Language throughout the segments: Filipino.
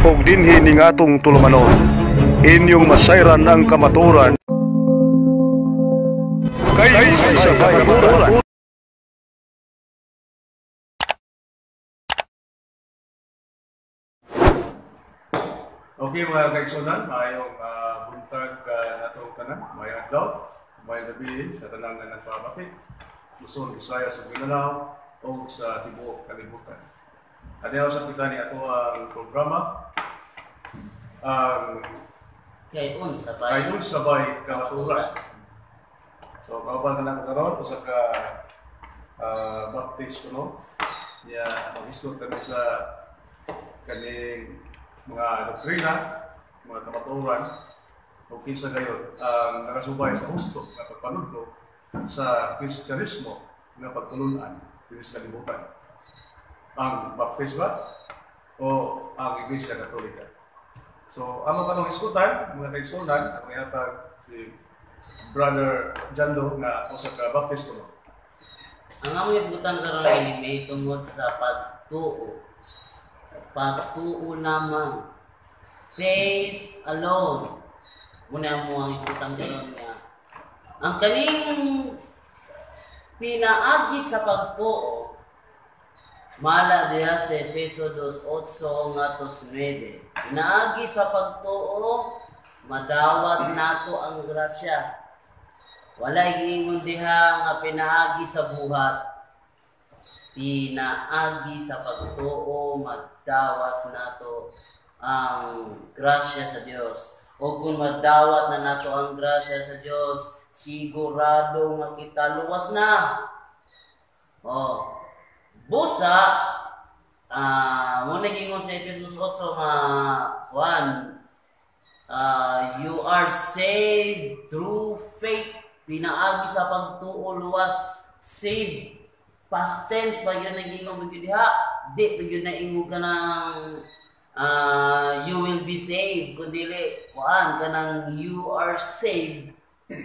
ug dinhi ning atong tulumanon. Inyong masayran ang kamaturan. Kay sa kamaturan. Okay mga kaigsunan, mayong buntag nato kanan, mayong adlaw, mayong gabi sa tanang na nagpabati, Luzon, Visayas ug Mindanao o sa tibuok kalibutan. Adlaw sa kita ni ato ang programa ang Kayon sabay kamaturan. So kaban ka na karon usa ka baptist kuno niya mag-isgot kami sa kaning mga doktrina, mga kamaturan o kinsa gayon ang nakasubay sa husto na pagpanudlo sa Kristyanismo na pagtulunan dinis kalibutan. Ang baptisba o ang Iglesia Katolika. So, ang mga iskutan, mga kaigsunan, ang mayatag si Brother Jando na usa ka baptist kuno. Ang among isgutan karon ay may tungod sa pagtuo. Pagtuo lamang. Faith alone. Muna mo ang isgutan karon nga. Ang kaning pinaagi sa pagtuo mala diha sa Efeso 2:8 ngatos 9. Pinaagi sa pagtuo, madawat nato ang grasya. Walay giingon diha nga pinaagi sa buhat. Pinaagi sa pagtuo, madawat nato ang grasya sa Dios. O kung madawat na nato ang grasya sa Dios, sigurado makita luwas na. Busa, muna gingon sa Efesos 8 nga Juan, you are saved through faith. Pinaagi sa pagtuo luwas, saved. Past tense ba yun nagingong diha? Di pa yun naingog ka ng you will be saved. Kundili, Juan, ka ng you are saved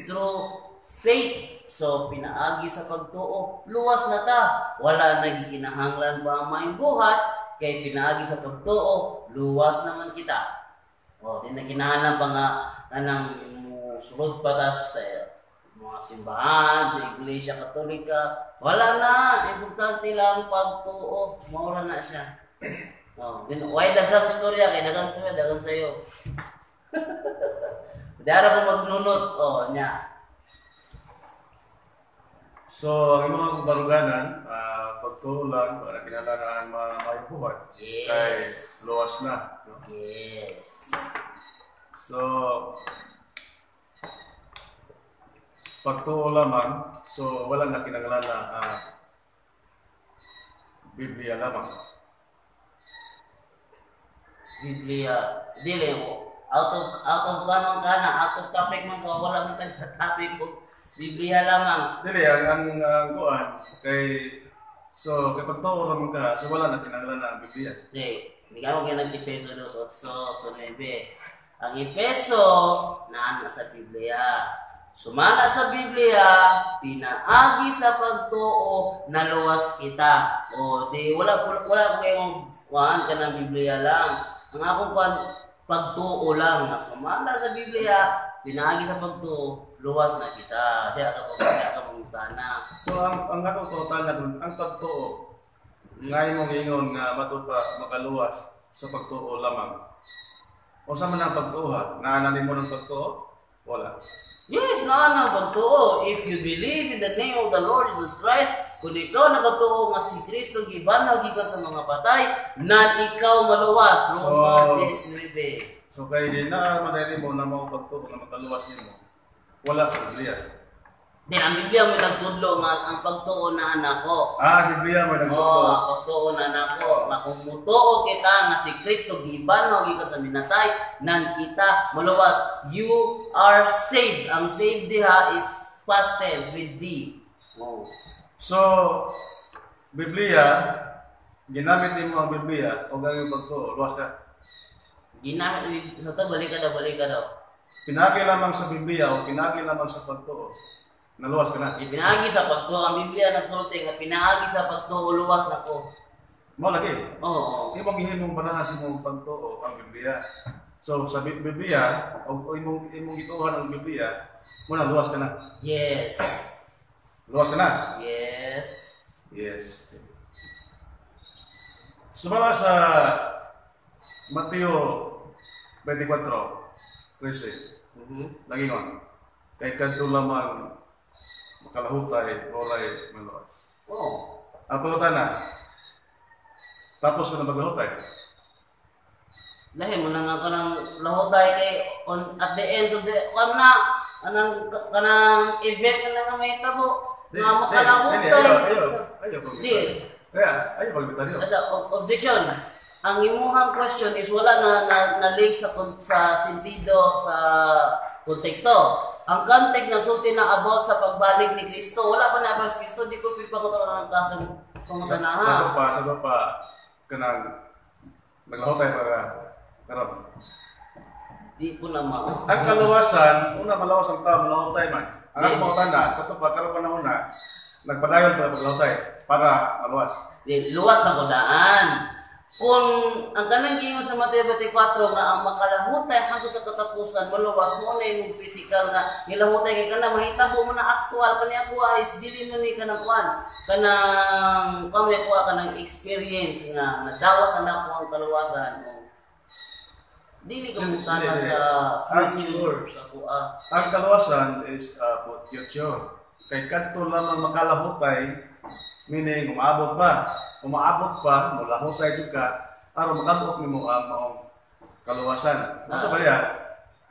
through faith. So, pinaagi sa pagtuo, luwas na ta. Wala nagikinahanglan pa ang maing buhat, kay pinaagi sa pagtuo, luwas naman kita. Di na kinahanglan pa nga kanang sulod patas sa mga simbahan, sa Iglesia Katolika. Wala na, importante lang pagtuo, maura na siya. Why daghang istorya, kay daghang istorya, daghang sayo. Dara ko magnunot, niya. So, ang mga baruganan, pagtuo lang, para kinalanan may buhat. Yes. Kay luwas na. No? Yes. So, pagtuo lamang, so wala na kinanglan na Biblia lamang. Biblia, dili mo. Out of topic man ko, wala man tayo sa topic ko. Biblia lamang. Dili, ang kuan, kay pagtuo lamang ka, so wala na kinanglan na ang Biblia. Hindi ka mo nag-Efeso 2:8-9. Ang Efeso, naan na sa Biblia. Sumala sa Biblia, pinaagi sa pagtuo, naluwas kita. Wala ko kayong kuhaan ka ng Biblia lang. Ang akong pagtuo lang. Sumala sa Biblia, pinaagi sa pagtuo, luwas na kita. Di ka mangutana. So, ang akong kautan na ang pagtuo, ngayon mong ingon nga matupa makaluwas sa pagtuo lamang. O sa man ang pagtuo, naananin mo ng pagtuo? Wala. Yes, ang pagtuo. If you believe in the name of the Lord Jesus Christ, kung ikaw nagatuo nga si Kristo gibanhaw gikan sa mga patay, na ikaw maluwas. Roma 10:9. So kay di na madali mo na mo pagtuo na makaluwas nimo. Wala sa Biblia. Ang Biblia may nagtudlo nga ang pagtuo na anak ko. Biblia may nagtudlo. Ang pagtuo na anak ko. Kung mutuo kita nga si Kristo gibanhaw gikan sa minatay, nan kita maluwas. You are saved. Ang saved diha is past tense with D. So, Biblia, ginamit mo ang Biblia o gawin pagtuo, luwas ka? Ginamit sa to, balik ka daw. Pinagi lamang sa Biblia o pinagi lamang sa pagtuo, naluwas ka na. Pinagi sa pagtuo, ang Biblia nagsulti nga pinagi sa pagtuo, luwas na ko. Mo lagi. Oo. Imong gihimong banahan sa imong pagtuo ang Biblia. So sa Biblia, o imong gituhan ang Biblia, mo na luwas ka na. Yes. Luwas ka na. Yes. Yes. Sumala sa Mateo 24:13. Lagi nga. Kay kadto lamang makalahutay, walay maluwas. Oo. Ang pangutana, tapos ko na maglahutay. Lahi mo na nga kanang lahutay kay at the end of the kanang event na nga may tabo nga makalahutay. Ayaw. Di. Kaya, ayaw pagbitan yun. Objection. Ang imuhang question is wala na link sa sentido sa konteksto. Ang context ng sulti na about sa pagbalik ni Kristo, wala pa na si Kristo, di ko pagpakutaran ng kasang pangutanahan. Sagot pa, kanang naglahutay para karon. Di po na mao. Ang kaluwasan, una malawas ang tao, malahutay man. Ang ako mga tanda, sa ito pa, karon pa na una, nagpadayon para maglahutay, para maluwas. Di, luwas na kudaan. Kung ang kanang giingon sa Mateo 24 nga ang makalahutay hangtod sa katapusan maluwas mo na yung physical nga nilahutay kay kana mahitabo mo na aktual kani ako is dili na ni kanang kuan kanang kami ko kanang experience nga nadawat na ako ang kaluwasan mo dili ka mutana sa future sa kuha. Ang kaluwasan is future. Kay kadto lamang makalahutay meaning umaabot pa, mulahutay jud ka, aron makabot nimo ang maong kaluwasan. Ato ba ya?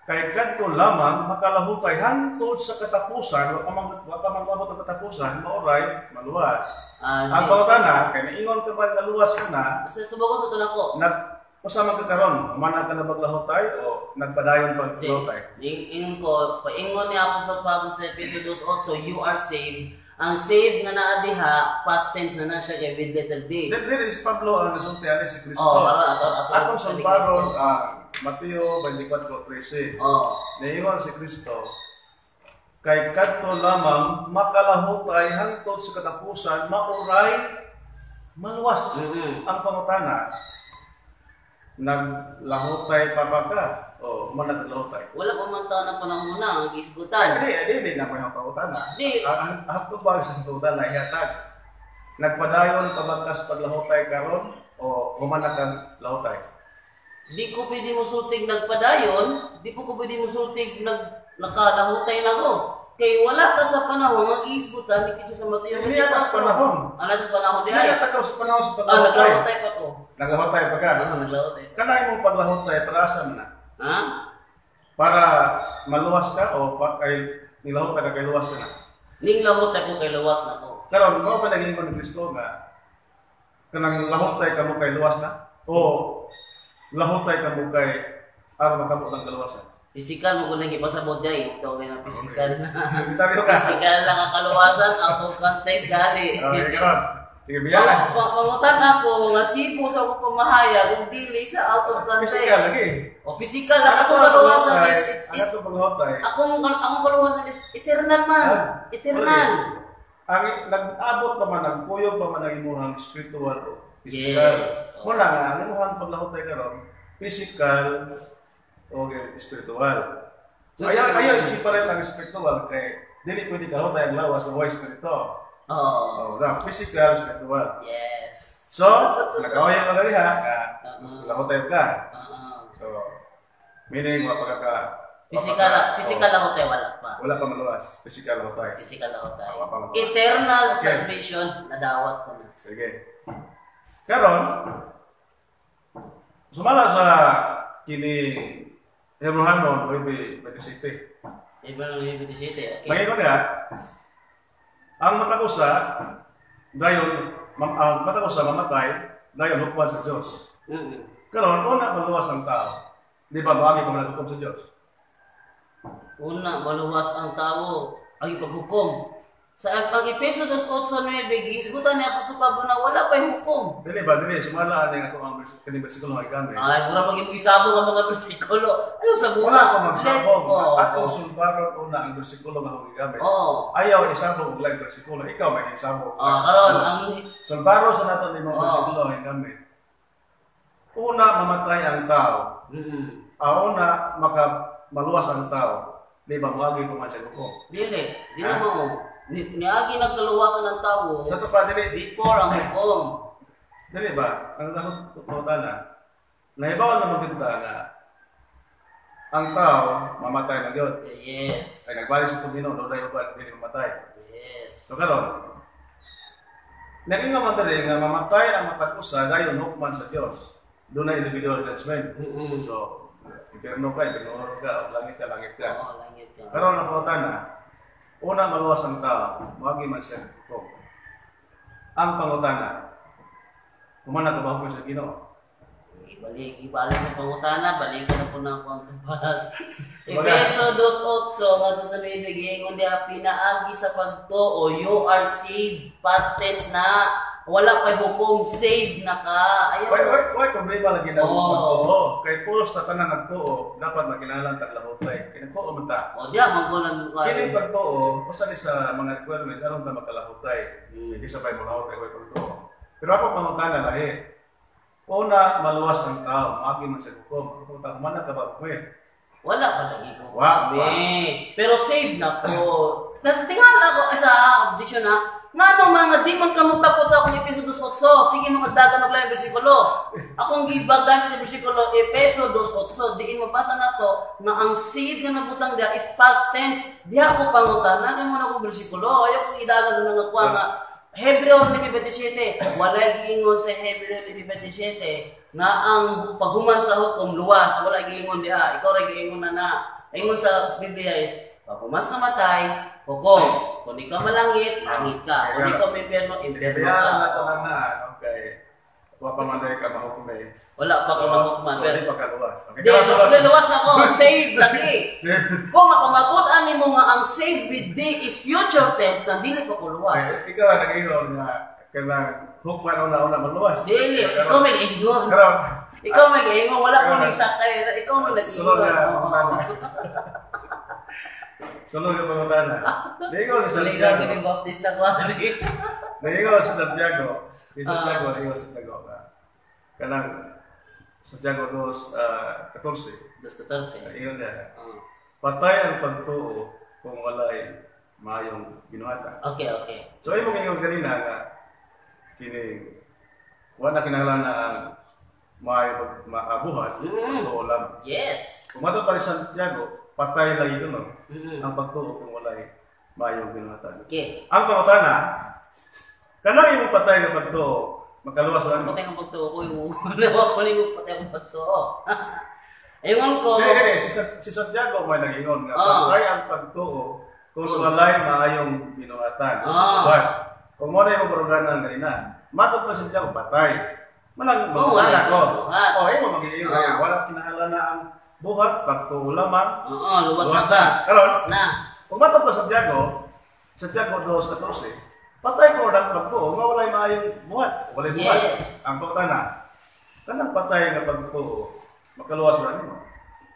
Kay kadto lamang makalahutay hangtod sa katapusan, wa pa magabot ang katapusan, maoray maluwas. Ang pangutana kay naingon ka ba naluwas ka na? Sa tubo ko sa tunako. Usama ka karon, humana ka na maglahutay o nagpadayon pag lahutay? Ingon ko, paingon niya ako sa Pablo sa Episodos also, you are saved. Ang saved nga naa diha, past tense na siya kay with letter D. Dili is Pablo ang nasulti ani si Kristo. Atong sa baron Mateo 24:13. Naingon si Kristo, kay kadto lamang makalahutay hangtod sa katapusan, mauray maluwas. Ang pangutana, naglahutay pa ba ka? O managlahutay? Wala pa man taon ng panahon na ang gisgutan. Hindi na may pangutana. Di. Ang hatubag sa pangutana ihatag. Nagpadayon pabagkas paglahutay karon o humana kang lahutay? Di ko pwede mo sultig nagpadayon, di ko pwede mo sultig nakalahutay na ko. Kay wala ka sa panahon ang gisgutan ni Kristo sa Mateo. Hindi ka sa panahon. Ano sa panahon di Hindi ay? ka sa panahon sa paglahutay. Naglahutay pa ko. Naglahutay pa ka? Naglahutay. Kanay mo paglahutay, para asa man na? Ha? Para maluwas ka o kay nilahutay ka kay luwas ka na? Ning lahutay ko kay luwas na ko. Karon mo pa naging ni Kristo nga kanang lahutay ka mo kay luwas na? O lahutay ka mo kay aron makabot ng kaluwasan? Physical mo ko nang ipasabot dai, ito kay na physical na. Interview ka. Physical lang ang kaluwasan out of context gali. Okay, karon. Sige, biyalan. Pangutan ako nga sipo sa akong pamahaya kung dili sa out of context. Physical lagi. O physical lang ako kaluwasan is Ang paglahutay. akong kaluwasan is eternal man. Eternal. Ang nag-abot pa man, nagpuyog pa man ang imuhang spiritual o physical. Yes. Wala nga, ang imuhang paglahutay karon, physical o spiritual. So ayaw i-separate ang spiritual kay dili pwede kahutay ang lawas ng spiritual. Oh. Physical, spiritual. Yes. So, nag-away mo na rin lahutay ka. So, meaning wala ka Physical lang tayo wala pa. wala pa maluwas. Physical lahutay. Physical lang tayo. Wala pa maluwas. Eternal Okay. salvation nadawat ko na. Sige. Karon, sumala sa kini Hebrehanon 9:27. Ibang yung 27. Okay. Magiging nga, ang matakusa, dayon, matakusa mamatay, dayon hukuman sa Diyos. Karon, una maluwas ang tao. Di ba, maagi pa managhukom sa Diyos? Una, maluwas ang tao ang ipaghukom. Sa ang Epeso 2:8 gisgutan ni Apostol Pablo na wala pa'y hukom. Dili ba, dili, sumala din ako ang bersikulo ng ikamay. Ay, mura pag isabong ang mga bersikulo. Ayaw sa bunga. Wala ko magsabong. Oo. Atong sulbarot una ang bersikulo nga akong ikamay. Oo. Ayaw isabong lang bersikulo. Ikaw may isabong. Karon ang Sulbaro sa nato ni mga bersikulo ang ikamay. Una, mamatay ang tao. Una, maluwas ang tao. Di ba, muagi ko man siya hukom. Dili mo. Niagi nagkaluwasan ng tao. Sa to pa, dili. Before ang hukom. Dili ba, ang nahututan na, nahibawan na magkita na ang tao mamatay na yun. Yes. Ay nagbalik sa tumino, doon tayo ba, hindi mamatay. Yes. So karon, naging naman dali nga mamatay ang matakusa gayon hukman sa Diyos. Doon na individual judgment. So, impierno ka, impierno ka, langit ka, langit ka. Oo, langit ka. Pero nakutan na, una maluwas ang tao, magi man siya hukom. Ang pangutana, kumana ka ba hukom sa Ginoo? Ibalik ang pangutana, balik na po na ako ang tubag. Epeso 2:8 nga to sa bibigay kundi pinaagi sa pagtuo, you are saved, past tense na, wala pa'y hukom, saved na ka. Ayaw. Why problema lagi na pagtuo? Kay pulos na tanan nagtuo, dapat makinalan taglahutay. Kaya nagtuo man ta. O diya, magkulang mukha. Kini pagtuo, usali sa mga requirements, aron ta makalahutay. Hindi sabay mo lahutay kay pagtuo. Pero ako pangutana lahi. Una, maluwas ang tao, magi man sa hukom. Kung mana ka ba hukom? Wala pa lagi ko. Wa. Pero saved na po. Tingala ko sa objection na, nga mga di man kamo tapos sa akong Epeso 2:8. Sige mo kagdagan og lain bersikulo. Akong gibagan sa bersikulo Epeso 2:8. Diin mabasa na to na ang seed nga nabutang dia is past tense. Diha ko pangutan na mo na ko bersikulo. Ayo ko idagan sa mga kuha nga Hebreo 9:27. Wala giingon sa Hebreo 9:27 nga ang paghuman sa hukom luwas. Wala giingon diha. Ikaw ra giingon na. Ingon sa Biblia is pag mas kamatay, hukom. Kung di ka malangit, langit ka. Kung di ka impyerno, impyerno ka. Okay. Wa pa man ka mahukom eh. Wala pa ka mahukman. Sorry pa ka luwas. Okay. Luwas na ko. Save lagi. Kung makamatod-an mo nga ang save with D is future tense, na dili pa ko luwas. Ikaw ang nag-inom na kailangan hukman una-una maluwas. Dili. Ikaw may ingon. Ikaw may ingon. Wala ko nang sakay. Ikaw may nag-ingon. Sulod yung pangutana. Naigaw si Saligaw Santiago. ni Baptista ko. Naigaw si Santiago. Si Santiago, naigaw si Santiago. Kanang Santiago 2:14. 2:14. Iyon na. Patay ang pagtuo kung walay mayong binuhatan. Okay. So ay mo ngayon kanina nga kini wala kinahanglan na ang maabuhat pagtuo lang. Yes. Kung mato pa rin Santiago, patay lang ito, no? Ang pagtuo kung walay mayong binuhatan. Okay. Ang pangutana, kanang imong patay ng pagtuo, magkaluwas wala mo? Patay ang pagtuo ko yung nawa ko yung patay ang pagtuo. Ayun ko. Hindi, si Santiago may nag-ingon nga, patay ang pagtuo kung walay mayong binuhatan. But, kung mo na yung programan kanina, matod pa Santiago, patay. Manang magpapala ko. Ay mo mag-iingon. Wala kinahanglan na ang buhat, pagtuo lamang. Luwas na ka. Karon, Na. kung matod pa Santiago 2:14, patay ko ng pagtuo, nga walay maayong buhat. Walay buhat. Yes. Ang pagtana, kanang patay nga pagtuo, makaluwas na nimo.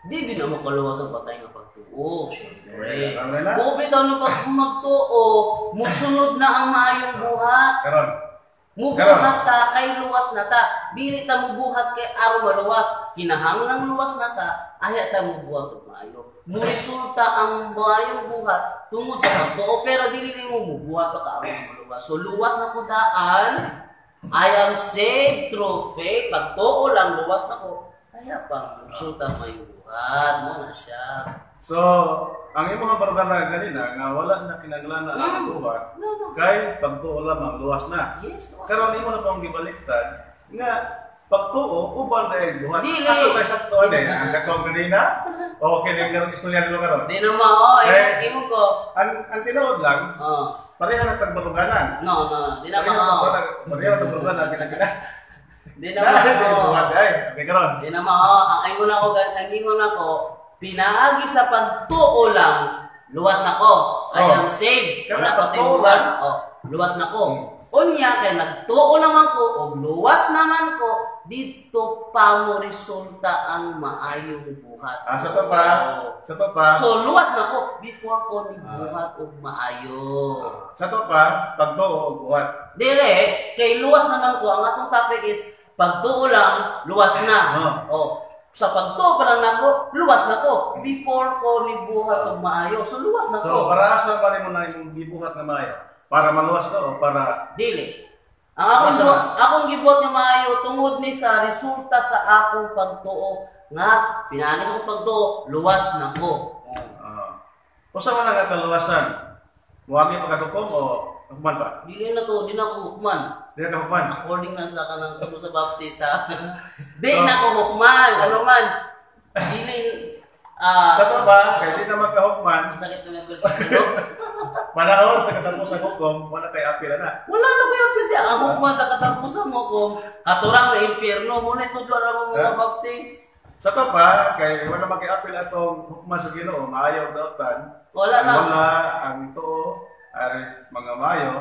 Di din mo kaluwas ang patay nga pagtuo. Siyempre. Ang nila? Kung bitaw na pag magtuo, musunod na ang maayong buhat. Karon, Mubuhat ta, kay luwas na ta. Dili ta mubuhat kay aro maluwas. Kinahanglang luwas na ta, aya ta mubuhat og maayo. Muresulta ang maayong buhat tungod sa pagtuo, pero dili mo mubuhat pa ka aro maluwas. So luwas na ko daan. I am saved through faith. Pagtuo lang luwas na ko. Aya pa resulta maayong buhat mo na siya. so, ang imong barugana kanina nga wala na kinahanglan ang buhat. Kay pagtuo lamang luwas na. Yes, luwas. Karon imo na pang gibaliktad nga pagtuo uban na buhat. Dili. Aso kay sakto ani ang katong kanina. O kini karon istorya dilo karon. Di na mao, ingon ko. Ang tinuod lang, pareha na tagbaruganan. No, di na mao. Pareha na tagbaruganan kinakina. Di na mao. Buhat ay, okay karon. Di na mao, ang ingon ako, pinaagi sa pagtuo lang, luwas na ko. I am saved. Wala pa tayo buhat. Luwas na ko. Unya kay nagtuo naman ko o luwas naman ko, dito pa mo resulta ang maayong buhat. Sa to pa. So luwas na ko before ko ni buhat og maayo. Sa to pa, pagtuo og buhat. Dili, kay luwas naman ko ang atong topic is pagtuo lang, luwas na. Sa pagtuo pa lang nako, luwas na ko before ko ni buhat og maayo. So luwas na ko. So para asa pa rin mo na yung gibuhat na maayo? Para maluwas ka o para... Dili. Ang akong gibuhat nga maayo tungod ni sa resulta sa akong pagtuo nga pinagi sa akong pagtuo, luwas na ko. O sa man nga kaluwasan? Huwag yung pagkatukom o hukman pa? Dili na to, di na ko hukman. Di na ka hukman? According na sa kanang tulo sa Baptista. Di na ko hukman. Ano man? Dili... sa to ba? Kaya di na magkahukman. Masakit na yung versikulo. Panahon sa katapusan hukom, wala kay apil na. Wala na ko yung pwede. Ang hukman sa katapusan mo kung katurang na impyerno, muna itudlo na mo mga Baptist. Sa to pa, kay wala mag-apil atong hukman sa Ginoo, maayaw dautan. Wala na. Wala ang tuo, aris mga maayo,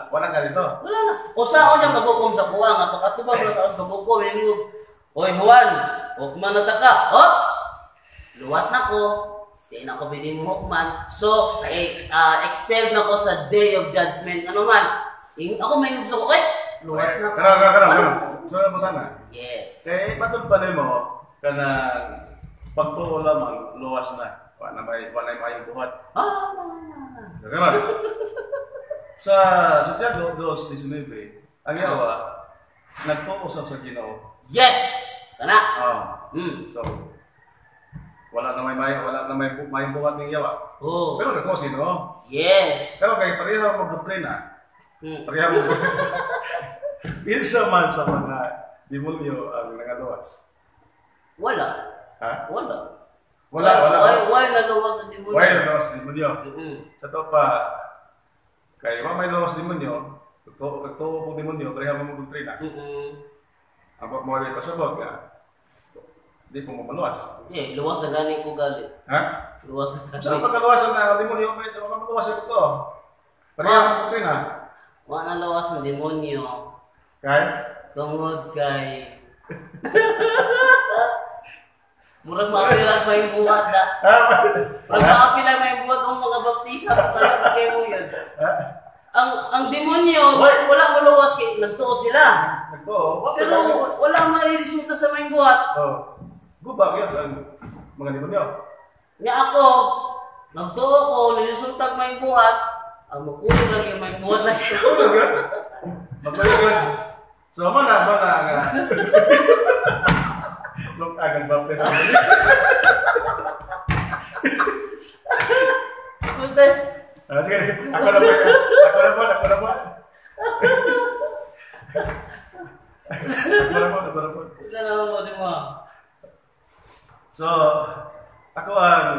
wala ka dito. Wala na. O saan niya maghukom sa kuwa nga pagkatubang na sa maghukom yung Oy Juan, hukman na ta ka. Oops! Luwas na ko. Di na ko pwede mo hukman. So, expelled na ko sa day of judgment. Ano man? Ako may gusto ko, luwas na ko. Karang. So, nabutan na. Yes. Eh, patod pa rin mo, kanang pagtuo lamang, luwas na. Wala may buhat. Karang. Sa Santiago 2:19, ang yawa, nagtuo sa Ginoo. Yes! Kana. So, wala na may buhat ng yawa. Pero nagtuo sino? Yes. Pero kay pareha mo doktrina. Pareha mo. Isa man sa mga demonyo ang nangaluwas. Wala. Ha? Wala. Wala. Why naluwas sa demonyo? Why naluwas sa demonyo? Sa to pa, kay may naluwas demonyo, nagtuo po demonyo, pareha mo doktrina. Ang pagmawali pasabot nga, hindi po maluwas. Luwas na gani ko gali. Ha? Luwas na gani. Saan pagkaluwasan na demonyo, may maluwas ito. Pareha mo doktrina. Wala na luwas ng demonyo. Kay? Tungod kay... Muras mapilang may buhat na. Muras mapilang may buhat ang mga baptisa. Saan kayo mo yun? Ang demonyo, wala maluwas kay nagtuo sila. Pero wala may resulta sa may buhat. Gubag yan sa mga demonyo. Nga ako, nagtuo ko, niresulta may buhat, ang makulong lang yung may buhat na yun. Magpaligon. So, mana nga. So, agad baptist. Kunti. Sige, ako na po. Isa na mo, di mo. So, ako ang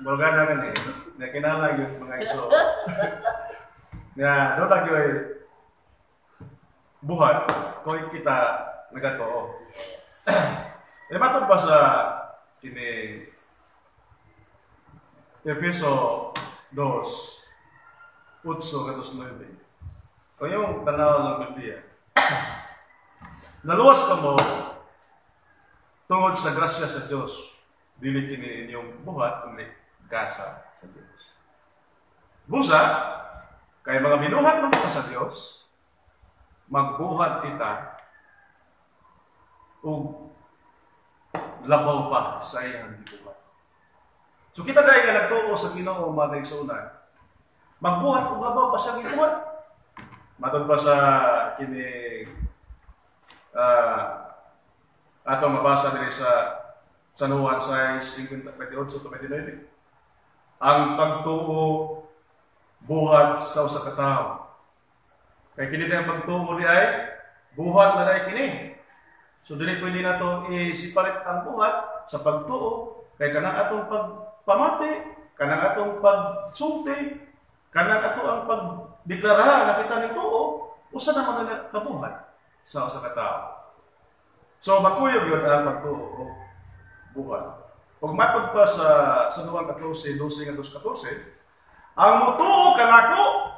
bulgana nga na kinala yung mga iso. Nga, doon lang yung buhat kung kita nagatuo. Matod pa sa kini Efeso 2, 8-9. Kung yung tanaw ng Biblia, naluwas ka mo tungod sa grasya sa Diyos, dili kini inyong buhat kundi gasa sa Diyos. Busa, kay mga binuhat mo ka sa Diyos, magbuhat kita o labaw pa sa iyang gibuhat. So kita dahil nga nagtuo sa Ginoo mga igsunan, magbuhat o labaw pa sa gibuhat. Matod pa sa kini ato mabasa diri sa San Juan 6:28-29. Ang pagtuo buhat sa usa ka tawo. Kay kini ang pagtuo di ay buhat na dai kini. So dili pwede na to isipalit ang buhat sa pagtuo kay kanang atong pagpamati, kanang atong pagsulti, kanang ato ang pagdeklara na kita ni tuo usa na mga kabuhat sa usa ka tawo. So makuyog yun ang pagtuo buhat. O Ug matod pa sa Juan 14:12-14, ang mutuo kanako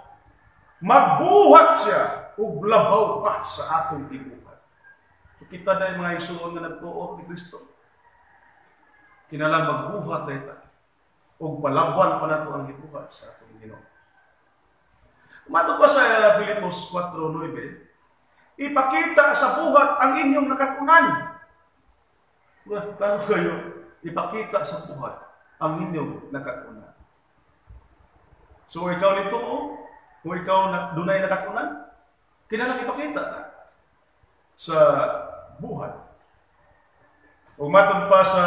magbuhat siya ug labaw pa sa atong gibuhat. So kita na mga igsoon nga nagtuo ni Kristo. Kinahanglan magbuhat dayta ug palaban pa nato ang gibuhat sa atong Ginoo. Matod pa sa Filipos 4:9, ipakita sa buhat ang inyong nakakunan. Klaro kayo, ipakita sa buhat ang inyong nakakunan. So ikaw nito, kung ikaw dunay nakakunan, kinahanglan ipakita sa buhat. O matod pa sa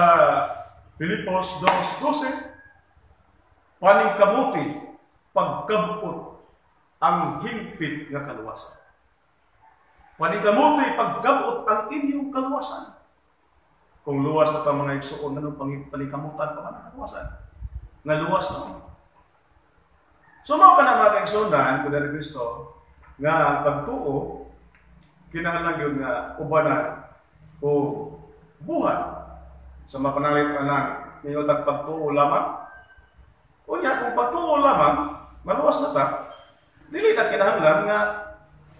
Filipos 2:12, paningkamuti pagkabot ang hingpit nga kaluwasan. Paningkamuti pagkabot ang inyong kaluwasan. Kung luwas na pa mga igsoon, anong paningkamutan pa ang kaluwasan? Nga luwas na. So mao ka na mga igsoon kundi ni Kristo nga ang pagtuo kinahanglan gyud nga ubanan o buhat sa mapanalit anang ningotag pagtuo lamang. Unya kung pagtuo lamang maluwas na ta, dili ta kinahanglan nga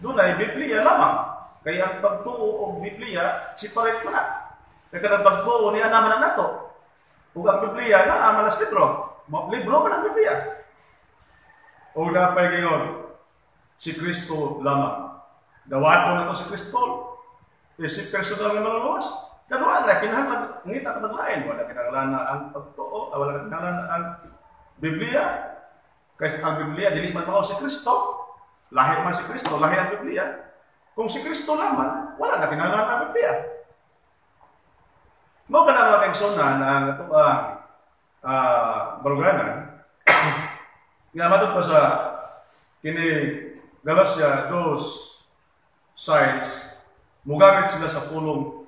dunay Biblia lamang. Kaya ang pagtuo og Biblia separate man na. Kaya kanang pagtuo niya naman na nato. Ug ang Biblia na manas libro. Libro man ang Biblia. O napay gayon, si Kristo lamang. Dawato na to si Kristo. Si personal nga maluluwas. Kaya wala, kinahanglan, ngita ka naglain. Wala kinahanglan na ang pagtuo, wala kinahanglan na ang Biblia. Kaysa ang Biblia, dili man mao si Kristo. Lahi man si Kristo, lahi ang Biblia. Kung si Kristo lamang, wala na kinahanglan ang Biblia. Mao ka na mga kaigsoonan ang ito ang baruganan. Nga matod pa sa kini Galatia 2:6, mugamit sila sa pulong.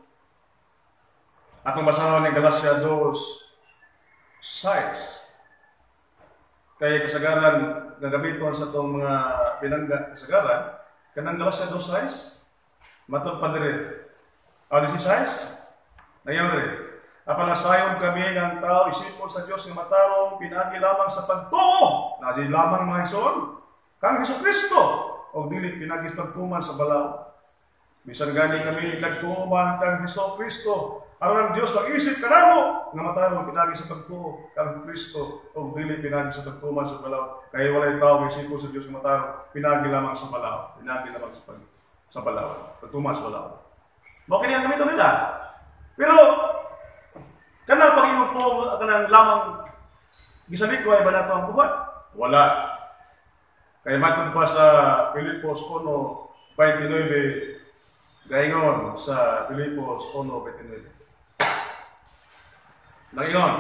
Atong basahon ni Galatia 2:6. Kaya kasagaran gagamiton sa itong mga pinangga kasagaran, kanang Galatia 2:6, matod pa diri. 16, nagyan diri. Apanasayon kami ng tao, isipon sa Diyos ng matarong, pinagi lamang sa pagtuo. Nasi lamang mga ison, kang Jesucristo, o dili pinagi pagtuman sa balaw. Bisan gani kami nagtuman kang Jesucristo, ang Diyos mag-isip kanamo, nga matarong pinagi sa pagtuo, kang Kristo, o dili pinagi sa pagtuman sa balaw. Kaya walay tao, isipon sa Diyos ng matarong, pinagi lamang sa balaw. Pinagi lamang sa balaw, pagtuman sa balaw. Bakit niyan kami ito nila? Pero, kanang pag-iyon po, kanang lamang gisabit ko ay ba nato ang buhat? Wala. Kaya matod pa sa Filipos 1:29, gaingon sa Filipos 1:29. Gaingon.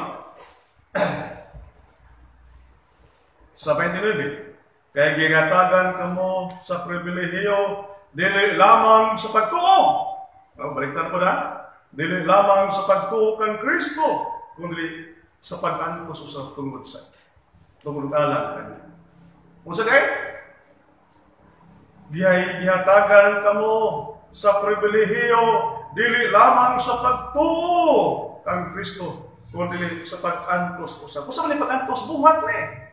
Sa 29, kaya gigatagan kamo sa pribilehiyo, dili lamang sa pagtuo. Baliktad ko na. Dili lamang sa pagtuo kang Kristo, kundi sa pag-antos sa tungod sa tungod alam. Kung sa gay, gihatagan kamo sa pribilehiyo, dili lamang sa pagtuo kang Kristo, kundi sa pag-antos sa. Kung sa man pag-antos buhat ni.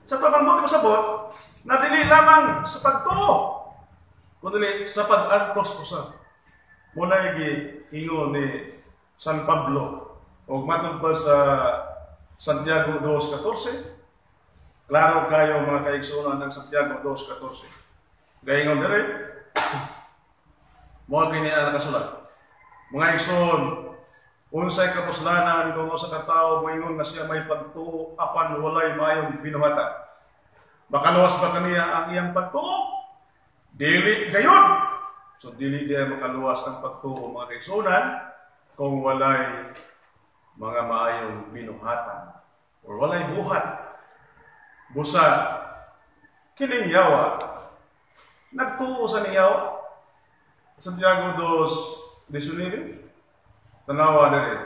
Sa pagbuhat ko sabot, na dili lamang sa pagtuo, kundi sa pag-antos sa. Muna ingon ni San Pablo o matod pa sa Santiago 2:14. Klaro kayo mga kaigsuonan ng Santiago 2:14. Gaingon dire. Mo kini ang nakasulat. Mga igsoon, unsay kapuslanan kung sa katao moingon na siya may pagtuo apan walay maayong binuhatan. Baka luwas ba kaniya ang iyang pagtuo? Dili gayon. So, dili dia makaluwas ang pagtuo mga kaigsuonan kung walay mga maayong binuhatan or walay buhat. Busa, kining yawa, nagtuo sa niyawa. Santiago 2:19, tanawa diri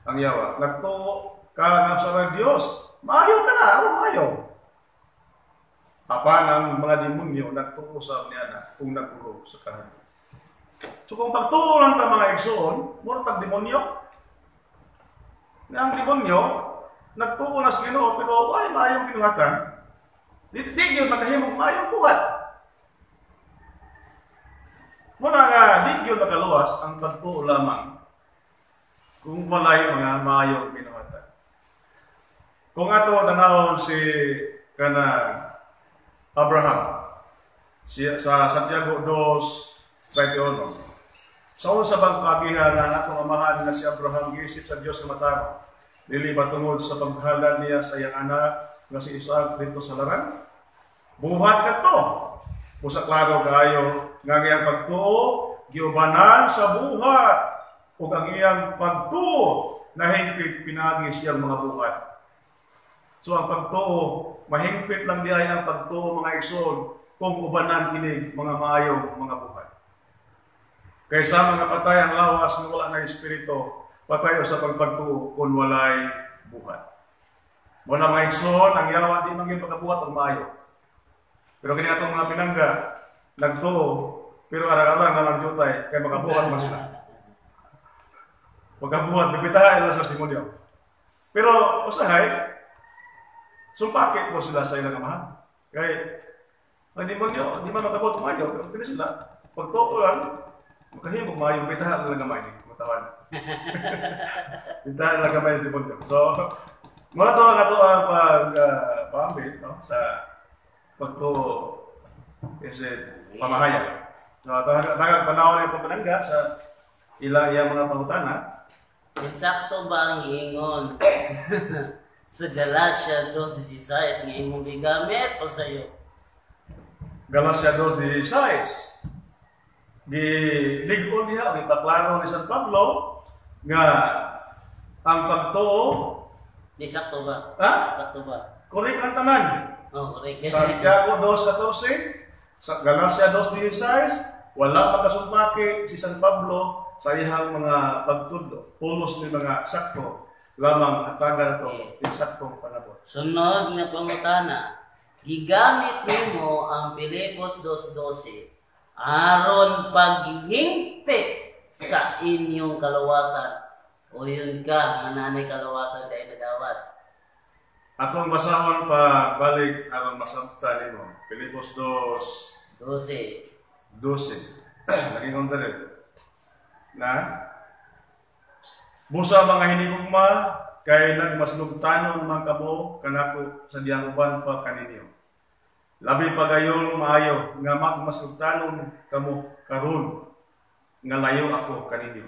ang yawa. Nagtuo ka na sa Diyos, maayo ka na, maayo. Apan ang mga demonyo nagtuo sa niana kung nagpuro sa kanan. So kung pagtuo lang ta mga igsoon, mura tag demonyo. na ang demonyo nagtuo na sa Ginoo pero ay maayong kinuhatan. Di gyud makahimog maayong buhat. Muna nga di gyud makaluwas ang pagtuo lamang kung walay mga maayong kinuhatan. Kung ato tanawon si Abraham sa Santiago 2:21. Sa unsa bang kagihan na atong amahan na si Abraham giisip sa Dios nga mataro. Dili ba tungod sa paghalad niya sa iyang anak nga si Isaac dito sa laran? Buhat kadto. Usa klaro kaayo nga iyang pagtuo giubanan sa buhat ug ang iyang pagtuo nahingpit pinagi siyang mga buhat. So ang pagtuo mahingpit lang diay ang pagtuo mga igsoon kung ubanan kini mga maayong mga buhat. Kaysa mga patay ang lawas nga wala na espiritu, patay sa pagpagtuo kung walay buhat. Muna mga igsoon, ang yawa di maging pagkabuhat ang maayo. Pero kini atong mga pinangga, nagtuo, pero arang-arang naman jutay, kaya makabuhat man sila. Pagkabuhat, bibitahan nila sa testimonyo. Pero usahay, sumpakit mo sila sa ilang amahan. Kaya, ang demonyo, di man makabuhat ang maayo, pero kini sila, pagtuo lang, makahimog maayo, bibitahan nila gamay ni, matawan. Bibitahan nila gamay ni demonyo. So, mga ito ang pag-paambit sa pagtuo kasi pamahayag. So, tagag panahon ito panangga sa iyang mga pangutana. Insakto ba ang iingon sa Galatia 2:16 nga imong gigamit o sa iyo? Galatia 2:16. Ligon niya, ipaklaro ni San Pablo nga ang pagtuo. Di sakto ba? Ha? Sakto ba? Correct ang tanan. Oh, correct. Santiago 2:14, sa Galacia 2:16, wala magkasumpaki si San Pablo sa iyang mga pagtudlo. Pulos ni mga sakto lamang hatagan ito, saktong panabot. Sunod na pangutana, gigamit nimo ang Pilipos 2:12 aron paghingpit sa inyong kaluwasan. O yun ka, mananay kaluwasan dahil nadawat. Atong basahon pa balik aron masabtan nimo. Pilipos 2:12. Lagi kong dali. Na busa mga hinigugma kay nagmaslugtanon man kamo kanako sa diyang uban pa kaninyo. Labi pa gayon maayo nga magmaslugtanon kamo karon nga layo ako kaninyo.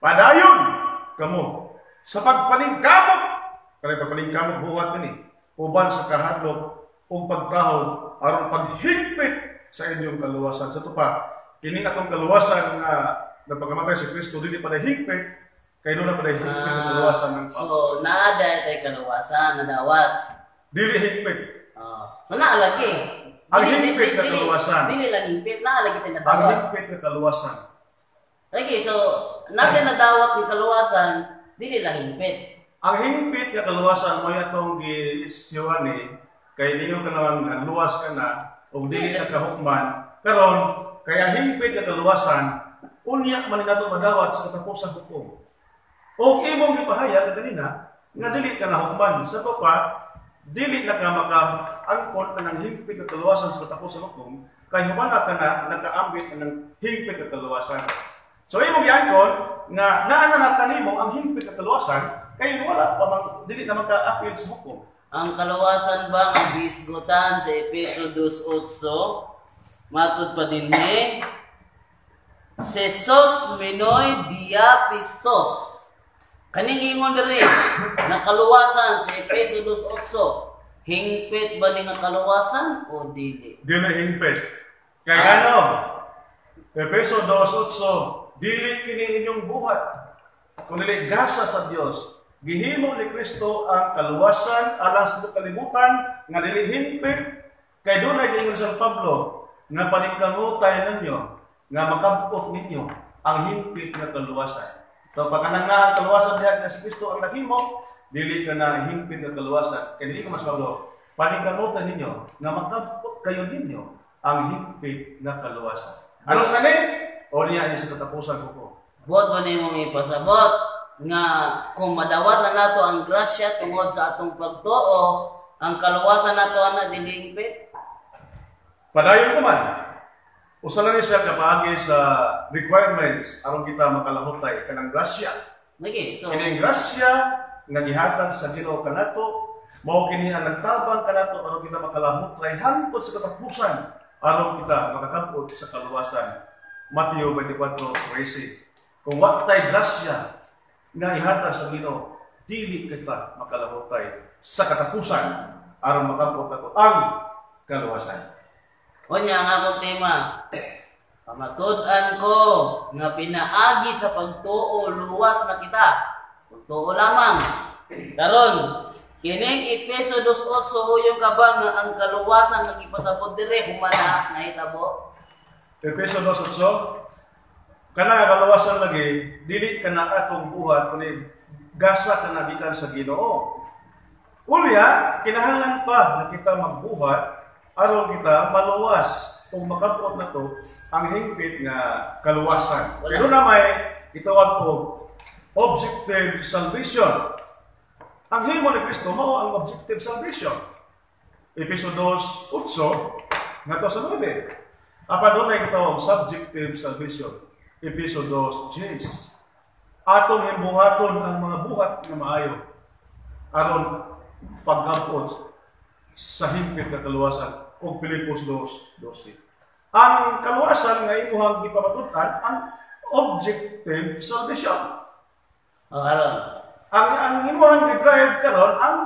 Padayon kamo sa pagpaningkamot kaya pagpaningkamot buhat kani uban sa kahadlok ug pagtahod aron paghigpit sa inyong kaluwasan sa tupa kini atong kaluwasan nga nagpagamatay si Kristo dili pa higpit kay do na pa higpit ang kaluwasan ng Papa. So naada tay kaluwasan nadawat Dili higpit. So naalagi Ang higpit na kaluwasan. Dili lang higpit naalagi tay Ang nadawat. higpit na kaluwasan. Okay, so natin nadawat ni kaluwasan dili lang higpit. Ang higpit na kaluwasan mo atong gi-isyuhan kay ninyo ka naman luwas ka na o dili ka kahukman karon kaya higpit na kaluwasan unya man nato madawat sa katapusang hukom. O imong gipahayag kanina nga dili ka na hukman sa to pa dili na ka maka-angkon ka ng higpit na kaluwasan sa katapusang hukom kay humana ka na nagkaambit ng higpit na kaluwasan. So imong giangkon nga naa na kanimo ang higpit na kaluwasan kay wala pa mang dili na magka-appeal sa hukom. Ang kaluwasan ba ang gisgutan sa Efeso 2:8 matod pa dinhi sesos menoy diapistos. Kaning ingon diri na kaluwasan sa Efeso 2:8 hingpit ba ni nga kaluwasan o dili? Dili hingpit. Kay ano? Efeso 2:8 dili kini inyong buhat kun dili gasa sa Dios. Gihimo ni Kristo ang kaluwasan alang sa kalibutan nga dili hingpit kay dunay giingon sa Pablo nga paningkamutay ninyo nga makabot ninyo ang hingpit nga kaluwasan. So pagkanang nga kaluwasan diha nga si Kristo ang naghimo, dili ka na hingpit nga kaluwasan. Kay dili ka mas Pablo, paningkamutan ninyo nga makabot kayo ninyo ang hingpit nga kaluwasan. Ano sa kani? O niya sa katapusan ko. Bot ba nimong ipasabot? nga kung madawat na nato ang grasya tungod sa atong pagtuo, ang kaluwasan nato ana dili hingpit. Padayon ko man. Usa lang siya kapaagi sa requirements aron kita makalahutay kanang grasya. Lagi, so Kining grasya nga gihatag sa Ginoo kanato mao kini ang nagtabang kanato aron kita makalahutay hangtod sa katapusan aron kita makakabot sa kaluwasan. Mateo 24:13. Kung wa tay grasya nga ihatag sa Ginoo, dili kita makalahutay sa katapusan aron makabot nato ang kaluwasan. unya ang akong tema. Pamatud-an ko nga pinaagi sa pagtuo luwas na kita. Pagtuo lamang. Karon, kining Efeso 2:8 uyong kabang nga ang kaluwasan nga gipasabot dire humana nahitabo. Efeso 2:8. Kana nga kaluwasan lagi dili kana atong buhat kundi gasa kana gikan sa Ginoo. Unya, kinahanglan pa na kita magbuhat aron kita maluwas kung makabot na to ang hingpit nga kaluwasan. Wala. Pero na may itawag po objective salvation. Ang himo ni Kristo mao ang objective salvation. Efeso 2:8 ngadto sa 9. Apa doon ay gitawag subjective salvation. Efeso 2:10. Atong himbuhaton ang mga buhat nga maayo aron pag-abot sa hingpit nga kaluwasan o Pilipos 2:12. Ang kaluwasan nga imuhang gipamatud-an ang objective salvation. O karon. Ang imuhang i-drive karon ang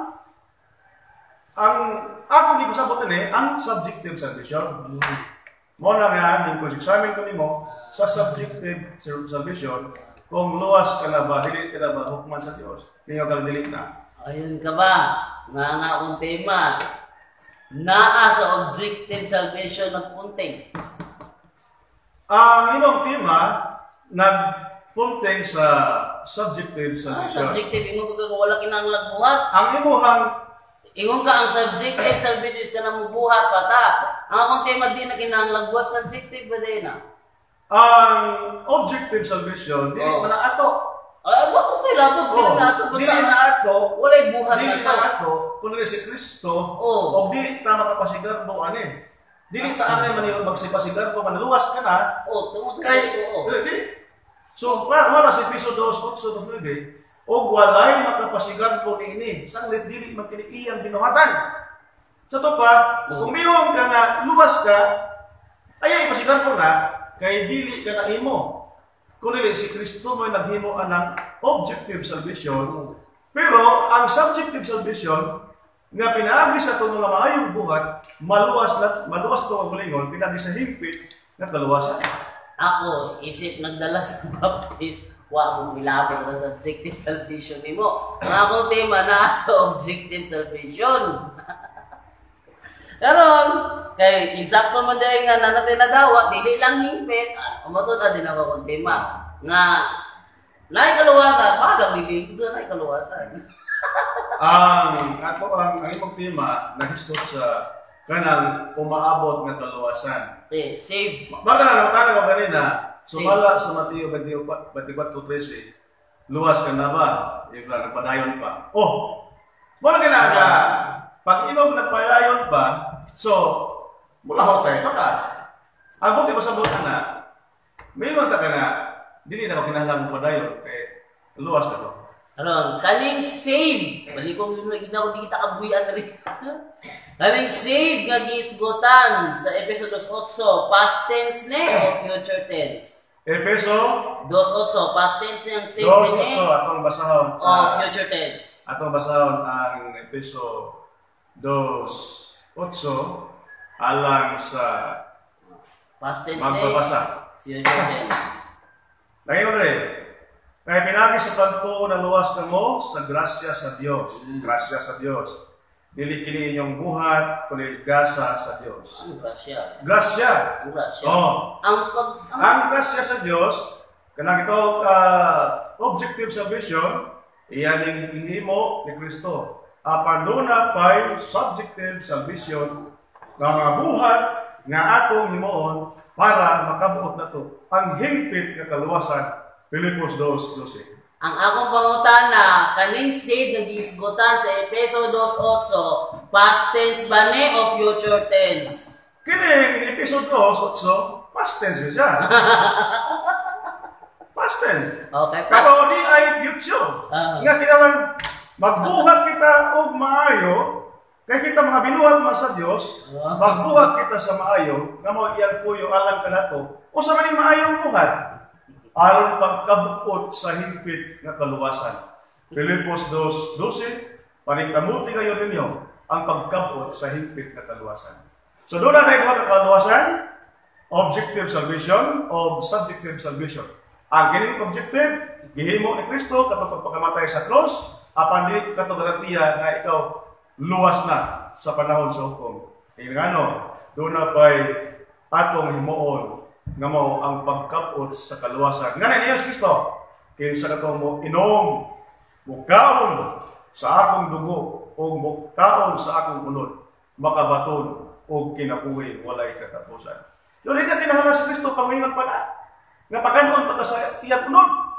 akong gipasabot ni ang subjective salvation. Mo na nga ning pag-examine ko nimo sa subjective salvation kung luwas ka na ba dili ka na ba hukman sa Dios. Ninyo ka dili na. Ayun ka ba? Nga akong tema. Naa sa objective salvation ng punting. Ang imong tema nagpunting sa subjective salvation. Subjective, ingon ko wala kinahanglan buhat. Ang imuhang Ingon ka ang subjective salvation is ka na mubuhat pata. Ang akong tema di na kinahanglan buhat, subjective ba din na? ang objective salvation dili Oh. man na ato. Ay, ba okay lang po, dili na ito. Dili Basta, na ato. walay buhat Dili na na to. ato kundi si Kristo Oh. o dili ta makapasigarbo ani. Dili ta anay man yung magsipasigarbo manluwas ka na Oh, tungod sa kay ito. dili. So wala si Efeso 2:8 o walay makapasigarbo niini sanglit dili man kini iyang binuhatan. Sa to pa, kung miyong ka nga luwas ka, ay pasigarbo na kay dili ka na imo. Kundi si Kristo mo naghimo anang objective salvation. Pero ang subjective salvation nga pinaagi sa itong mga maayong buhat, maluwas to ang gulingon, pinaagi sa higpit na kaluwasan. Ako, isip nagdala sa baptist, wa mong ilapit na subjective salvation ni mo. Ang akong tema na sa objective salvation. Karon, kay insakto man dahil nga natin nadawa, dili lang hingpit. Umatod na din ako kong tema. Nga, naay kaluwasan, pagang dili, naay kaluwasan. ang imong tema nahisgot sa kanang umaabot nga kaluwasan. Okay, save. Baka na ko ganina, sumala sa Mateo 24:13, luwas ka na ba? Yung nagpadayon pa. Oh! Muna ka pag imong nagpadayon pa, so, mula hotel, baka. Ang buti pa sa buta na, mayroon ta ka nga, dili na ko kinahanglan mo padayon, kay luwas na to. Karon, kaning save. Balik ko yung nagina ko di kita kabuyan rin. Kaning save nga giisgutan sa Efeso 2:8, past tense ni o future tense? Efeso 2:8, past tense ni ang save 2:8 ni atong basahon. o future tense? Atong basahon ang Efeso 2:8 alang sa Past tense ni magbabasa. future tense. Lagi mo rin. Kaya pinagi sa pagtuo na luwas ka mo sa grasya sa Diyos. Grasya sa Diyos. Dili kini inyong buhat, kundi gasa sa Diyos. Ang grasya. Grasya. Ang grasya. Oh. Ang grasya sa Diyos, kanang ito objective salvation, iyan ang ihimo ni Kristo. Apanuna pa'y subjective salvation nga mga buhat nga atong himoon para makabuot na to ang hingpit nga kaluwasan. Pilipos 2:12. Ang akong pangutana, kaning save na giisgutan sa Efeso 2:8, past tense ba ni o future tense? Kining episode 2, past tense siya. Past tense. Okay, Pero di ay future. Nga kinahanglan magbuhat kita og maayo, kay kita mga binuhat man sa Dios, magbuhat kita sa maayo, nga mao iyang puyo alang kanato, o sa maning maayong buhat aron pagkabukod sa hingpit nga kaluwasan. Filipos 2:12, paningkamuti kayo ninyo ang pagkabot sa hingpit nga kaluwasan. So doon na tayo ka kaluwasan, objective salvation o subjective salvation. Ang kining objective, gihimo ni Kristo katong pagpakamatay sa cross, apan dili katong garantiya nga ikaw luwas na sa panahon sa hukom. Kaya ngano, doon na pa'y atong himuon nga mao ang pagkabot sa kaluwasan. Nga ni Jesus Kristo, kinsa katong mo inom, mukaon sa akong dugo, o mukaon sa akong unod, makabaton o kinabuhi walay katapusan. Yun rin na kinahanglan sa Kristo, pangingon pa na, nga pagkanon pa ta sa iyang unod,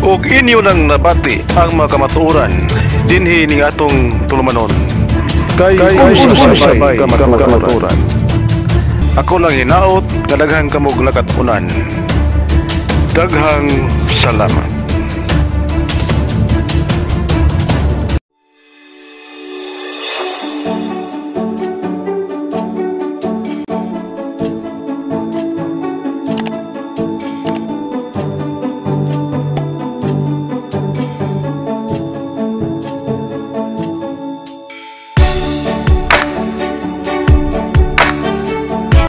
ug inyo nang nabati ang mga kamatuoran dinhi ning atong tulumanon. Kay sabay kamatuoran. Ako lang hinaot nga daghang kamog lakatunan. Daghang salamat.